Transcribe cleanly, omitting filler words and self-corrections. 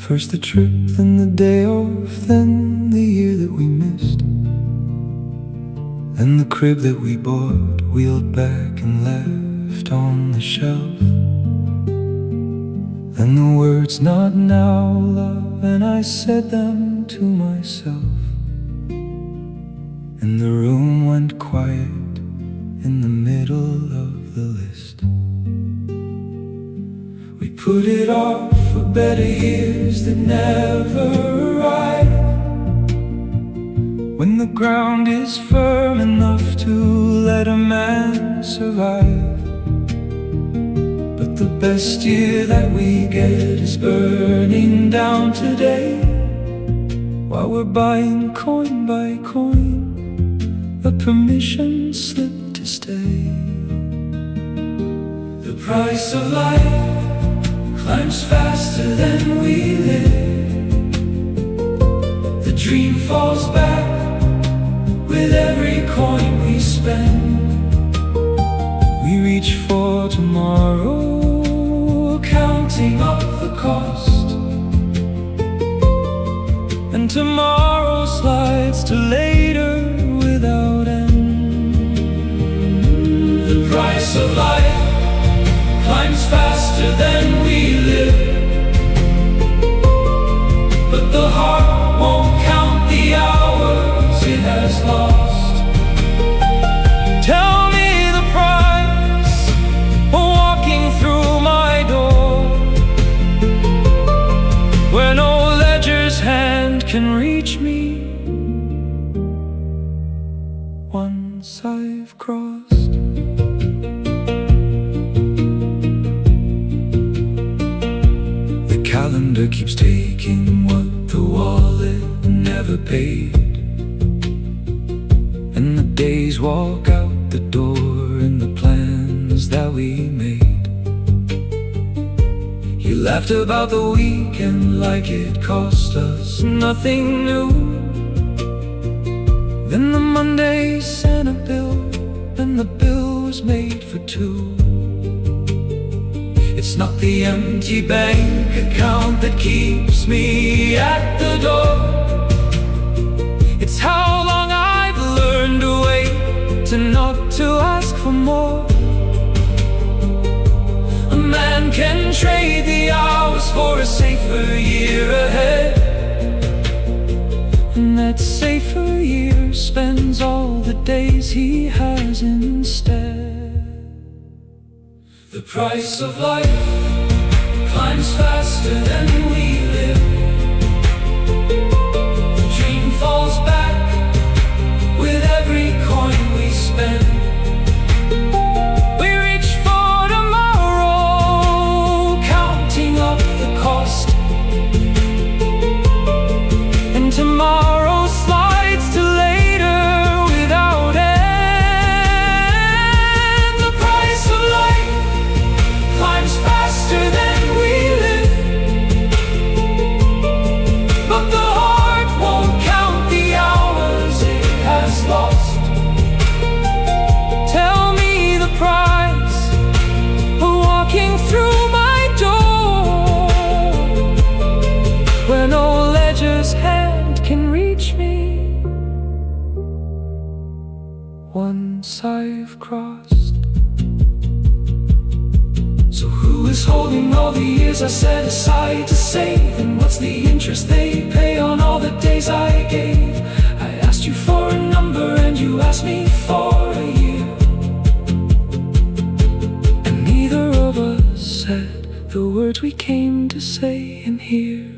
First the trip, then the day off, then the year that we missed, then the crib that we bought, wheeled back and left on the shelf. Then the words, not now, love, and I said them to myself. And the room went quiet in the middle of the list. We put it off for better years that never arrive, when the ground is firm enough to let a man survive. But the best year that we get is burning down today, while we're buying coin by coin a permission slip to stay. The price of life climbs faster than we live. The dream falls back with every coin we spend. We reach for tomorrow, counting up the cost, and tomorrow slides to later without end. The price of life climbs faster than we live, but the heart won't count the hours it has lost. Tell me the price for walking through my door, where no ledger's hand can reach me once I've crossed. The calendar keeps taking what the wallet never paid, and the days walk out the door in the plans that we made. You laughed about the weekend like it cost us nothing new. Then the Monday sent a bill, and the bill was made for two. It's not the empty bank account that keeps me at the door. It's how long I've learned to wait, to not to ask for more. A man can trade the hours for a safer year ahead, and that safer year spends all the days he has instead. The price of life climbs faster than we live. The dream falls back with every coin we spend. We reach for tomorrow, counting up the cost, and tomorrow slides to later without end. The price of life climbs faster than we live, but the heart won't count the hours it has lost. Tell me the price for walking through my door, where no ledger's hand can reach me once I've crossed. So who is holding all the years I set aside to save? And what's the interest they pay on all the days I gave? I asked you for a number and you asked me for a year, and neither of us said the words we came to say in here.